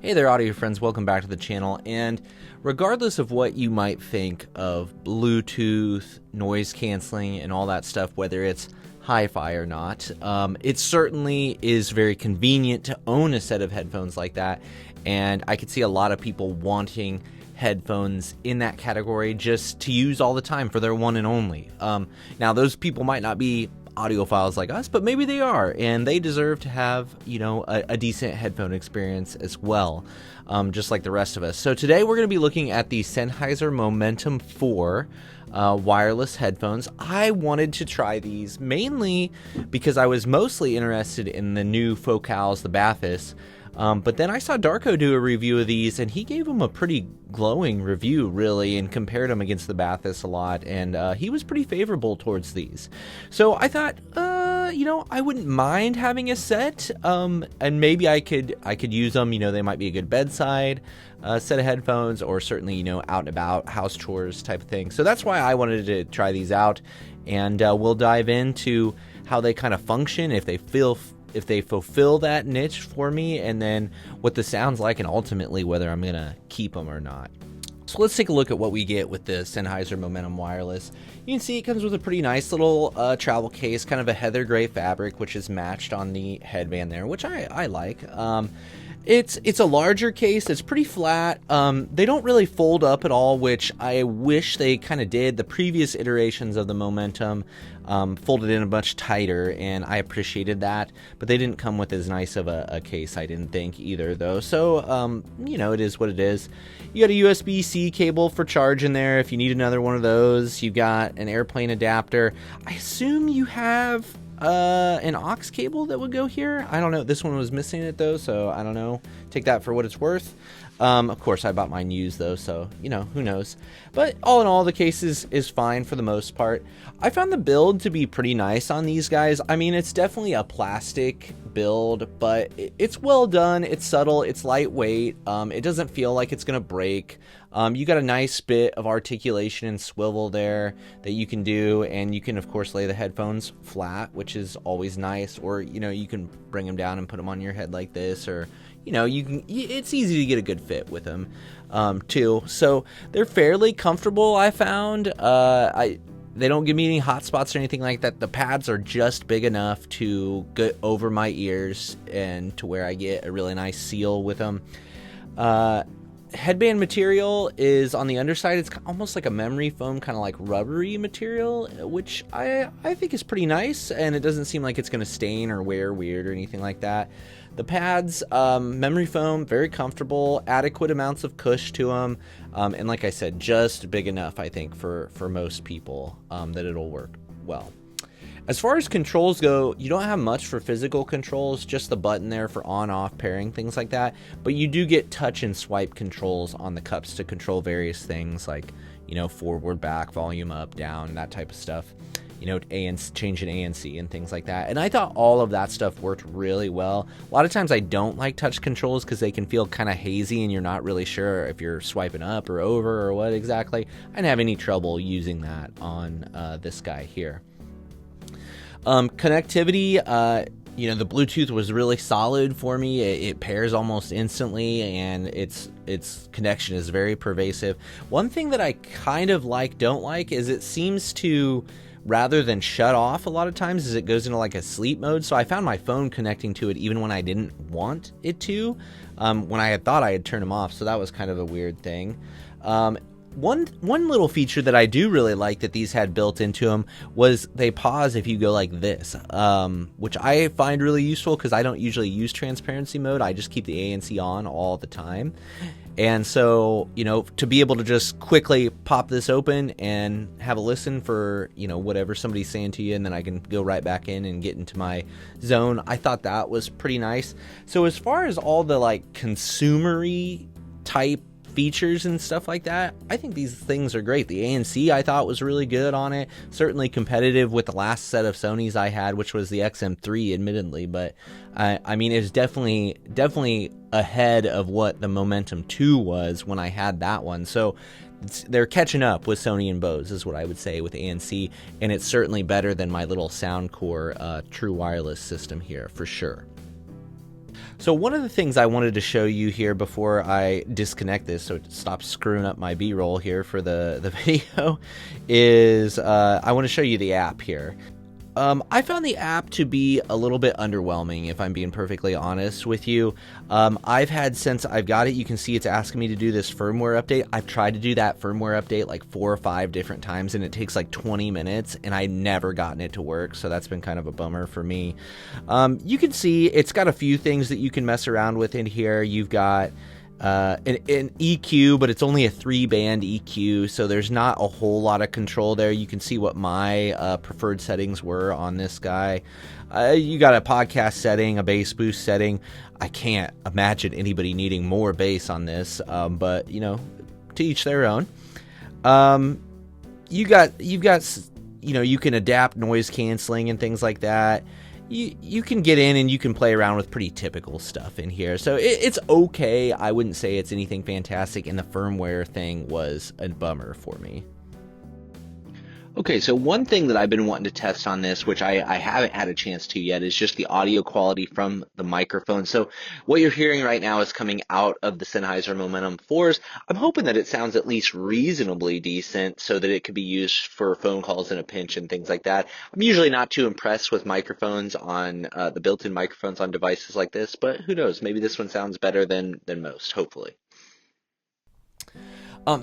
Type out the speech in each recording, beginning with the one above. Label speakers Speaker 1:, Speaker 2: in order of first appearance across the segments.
Speaker 1: Hey there, audio friends, welcome back to the channel. And regardless of what you might think of Bluetooth, noise canceling, and all that stuff, whether it's hi-fi or not, it certainly is very convenient to own a set of headphones like that. And I could see a lot of people wanting headphones in that category just to use all the time for their one and only. Now, those people might not be audiophiles like us, but maybe they are, and they deserve to have, a decent headphone experience as well, just like the rest of us. So today we're going to be looking at the Sennheiser Momentum 4 wireless headphones. I wanted to try these mainly because I was mostly interested in the new Focals, the Bathis. But then I saw Darko do a review of these, and he gave them a pretty glowing review, really, and compared them against the Bathis a lot, and he was pretty favorable towards these. So I thought, I wouldn't mind having a set, and maybe I could use them. They might be a good bedside set of headphones, or certainly, out and about, house chores type of thing. So that's why I wanted to try these out, and we'll dive into how they kind of function, if they fulfill that niche for me, and then what the sound's like, and ultimately whether I'm gonna keep them or not. So let's take a look at what we get with the Sennheiser Momentum Wireless. You can see it comes with a pretty nice little travel case, kind of a heather gray fabric, which is matched on the headband there, which I like. It's a larger case. It's pretty flat. They don't really fold up at all, which I wish they kind of did. The previous iterations of the Momentum folded in a much tighter, and I appreciated that. But they didn't come with as nice of a case, I didn't think, either, though. So, it is what it is. You got a USB-C cable for charge in there if you need another one of those. You've got an airplane adapter. I assume you have an aux cable that would go here. I don't know. This one was missing it, though, so I don't know. Take that for what it's worth. Of course, I bought mine used, though, so, who knows. But all in all, the case is fine for the most part. I found the build to be pretty nice on these guys. I mean, it's definitely a plastic build, but it's well done. It's subtle. It's lightweight. It doesn't feel like it's going to break. You got a nice bit of articulation and swivel there that you can do, and you can, of course, lay the headphones flat, which is always nice, or, you can bring them down and put them on your head like this, or, it's easy to get a good fit with them, too. So they're fairly comfortable, I found. They don't give me any hot spots or anything like that. The pads are just big enough to get over my ears and to where I get a really nice seal with them. Headband material is on the underside. It's almost like a memory foam, kind of like rubbery material, which I think is pretty nice, and it doesn't seem like it's going to stain or wear weird or anything like that. The pads, memory foam, very comfortable, adequate amounts of cush to them, and like I said, just big enough, I think, for most people that it'll work well. As far as controls go, you don't have much for physical controls, just the button there for on-off pairing, things like that. But you do get touch and swipe controls on the cups to control various things like, forward, back, volume up, down, that type of stuff. Change in ANC and things like that. And I thought all of that stuff worked really well. A lot of times I don't like touch controls because they can feel kind of hazy and you're not really sure if you're swiping up or over or what exactly. I didn't have any trouble using that on this guy here. Connectivity, the Bluetooth was really solid for me. It pairs almost instantly, and its connection is very pervasive. One thing that I kind of don't like is it seems to, rather than shut off a lot of times, is it goes into like a sleep mode. So I found my phone connecting to it even when I didn't want it to, when I had thought I had turned them off. So that was kind of a weird thing. One little feature that I do really like that these had built into them was they pause if you go like this, which I find really useful because I don't usually use transparency mode. I just keep the ANC on all the time. And so, to be able to just quickly pop this open and have a listen for, whatever somebody's saying to you, and then I can go right back in and get into my zone, I thought that was pretty nice. So as far as all the consumery type features and stuff like that, I think these things are great. The ANC I thought was really good on it, certainly competitive with the last set of Sonys I had, which was the XM3 admittedly, but I mean it's definitely ahead of what the Momentum 2 was when I had that one. So they're catching up with Sony and Bose is what I would say with ANC, and it's certainly better than my little Soundcore true wireless system here for sure. So one of the things I wanted to show you here before I disconnect this, so it stops screwing up my B-roll here for the video, is I want to show you the app here. I found the app to be a little bit underwhelming, if I'm being perfectly honest with you. I've had, since I've got it, you can see it's asking me to do this firmware update. I've tried to do that firmware update like 4 or 5 different times, and it takes like 20 minutes, and I've never gotten it to work, so that's been kind of a bummer for me. You can see it's got a few things that you can mess around with in here. You've got an EQ, but it's only a 3-band EQ, so there's not a whole lot of control there. You can see what my preferred settings were on this guy. You got a podcast setting, a bass boost setting. I can't imagine anybody needing more bass on this, but you know, to each their own. You've got you know, you can adapt noise canceling and things like that. You can get in and you can play around with pretty typical stuff in here. So it's okay. I wouldn't say it's anything fantastic, and the firmware thing was a bummer for me. Okay, so one thing that I've been wanting to test on this, which I haven't had a chance to yet, is just the audio quality from the microphone. So what you're hearing right now is coming out of the Sennheiser Momentum 4s. I'm hoping that it sounds at least reasonably decent so that it could be used for phone calls in a pinch and things like that. I'm usually not too impressed with microphones on the built-in microphones on devices like this, but who knows? Maybe this one sounds better than most, hopefully.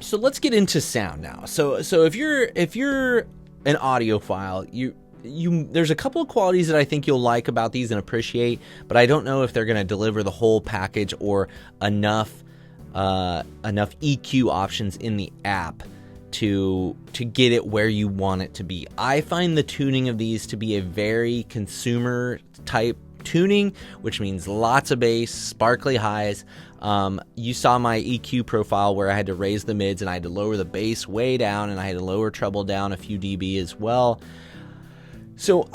Speaker 1: So let's get into sound now. So if you're an audiophile, there's a couple of qualities that I think you'll like about these and appreciate, but I don't know if they're going to deliver the whole package or enough EQ options in the app to get it where you want it to be. I find the tuning of these to be a very consumer type tuning, which means lots of bass, sparkly highs. You saw my EQ profile where I had to raise the mids and I had to lower the bass way down, and I had to lower treble down a few dB as well. So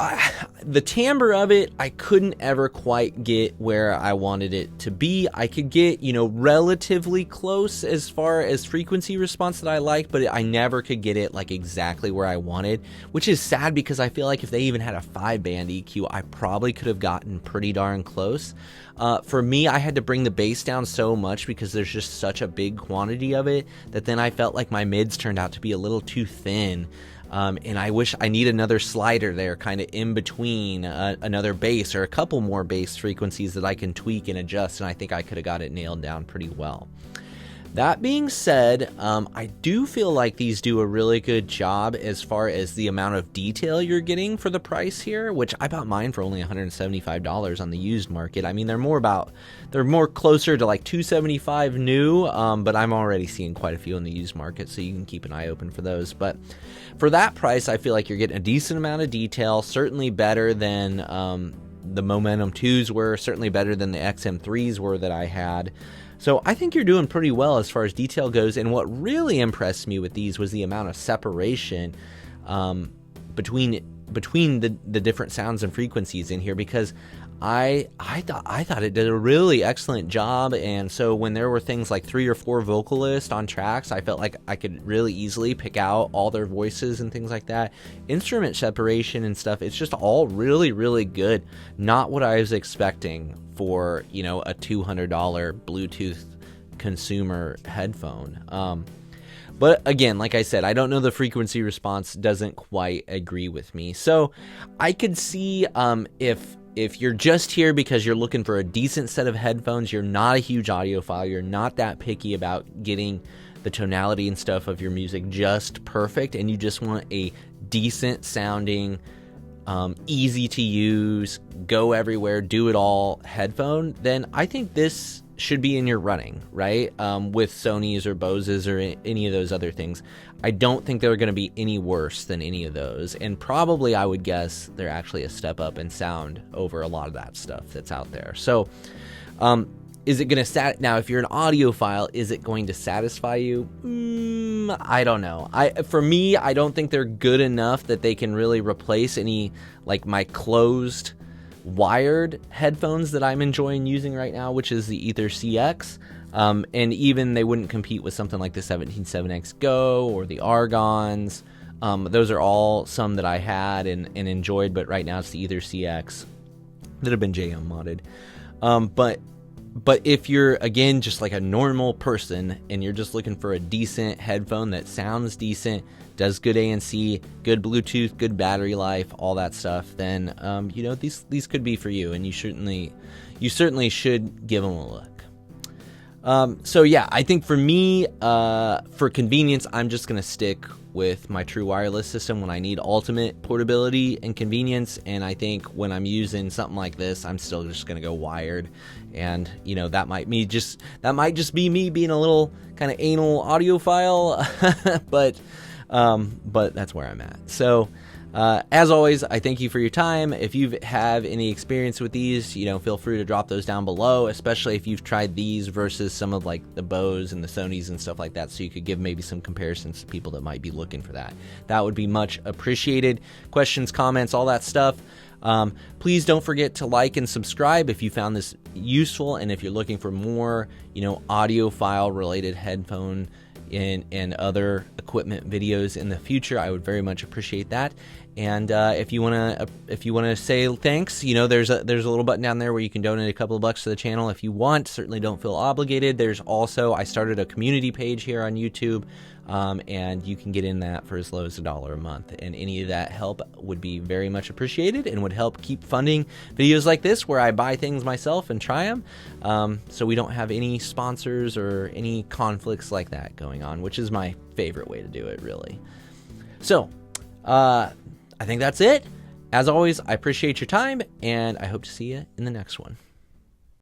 Speaker 1: the timbre of it, I couldn't ever quite get where I wanted it to be. I could get, relatively close as far as frequency response that I liked, but I never could get it like exactly where I wanted, which is sad because I feel like if they even had a 5-band EQ, I probably could have gotten pretty darn close. For me, I had to bring the bass down so much because there's just such a big quantity of it that then I felt like my mids turned out to be a little too thin. And I wish I need another slider there kind of in between another bass or a couple more bass frequencies that I can tweak and adjust, and I think I could have got it nailed down pretty well. That being said, I do feel like these do a really good job as far as the amount of detail you're getting for the price here, which I bought mine for only $175 on the used market. I mean, they're more closer to like $275 new, but I'm already seeing quite a few in the used market, so you can keep an eye open for those. But for that price, I feel like you're getting a decent amount of detail, certainly better than the Momentum 2s were, certainly better than the XM3s were that I had. So I think you're doing pretty well as far as detail goes, and what really impressed me with these was the amount of separation between the different sounds and frequencies in here, because I thought it did a really excellent job. And so when there were things like 3 or 4 vocalists on tracks, I felt like I could really easily pick out all their voices and things like that. Instrument separation and stuff, it's just all really, really good. Not what I was expecting for, a $200 Bluetooth consumer headphone. But again, like I said, I don't know, the frequency response doesn't quite agree with me. So I could see if you're just here because you're looking for a decent set of headphones, you're not a huge audiophile, you're not that picky about getting the tonality and stuff of your music just perfect, and you just want a decent sounding, easy to use, go everywhere, do it all headphone, then I think this should be in your running, right? With Sony's or Bose's or any of those other things. I don't think they're going to be any worse than any of those, and probably I would guess they're actually a step up in sound over a lot of that stuff that's out there. So is it going to now, if you're an audiophile, is it going to satisfy you? I don't know. For me, I don't think they're good enough that they can really replace any, like, my closed wired headphones that I'm enjoying using right now, which is the Ether CX. And even they wouldn't compete with something like the 17.7X Go or the Argons. Those are all some that I had and enjoyed, but right now it's the Ether CX that have been JM modded. But if you're, again, just like a normal person and you're just looking for a decent headphone that sounds decent, does good ANC, good Bluetooth, good battery life, all that stuff, then you know, these could be for you, and you certainly should give them a look. So yeah, I think for me, for convenience, I'm just gonna stick with my true wireless system when I need ultimate portability and convenience. And I think when I'm using something like this, I'm still just gonna go wired. And you know, that might just be me being a little kind of anal audiophile, but that's where I'm at. So as always, I thank you for your time. If you have any experience with these, you know, feel free to drop those down below, especially if you've tried these versus some of like the Bose and the Sonys and stuff like that, so you could give maybe some comparisons to people that might be looking for that. That would be much appreciated. Questions, comments, all that stuff. Please don't forget to like and subscribe if you found this useful, and if you're looking for more, you know, audiophile related headphone and other equipment videos in the future, I would very much appreciate that. And if you wanna say thanks, you know, there's a little button down there where you can donate a couple of bucks to the channel if you want. Certainly don't feel obligated. There's also, I started a community page here on YouTube, and you can get in that for as low as $1 a month. And any of that help would be very much appreciated and would help keep funding videos like this, where I buy things myself and try them, so we don't have any sponsors or any conflicts like that going on, which is my favorite way to do it, really. So I think that's it. As always, I appreciate your time, and I hope to see you in the next one.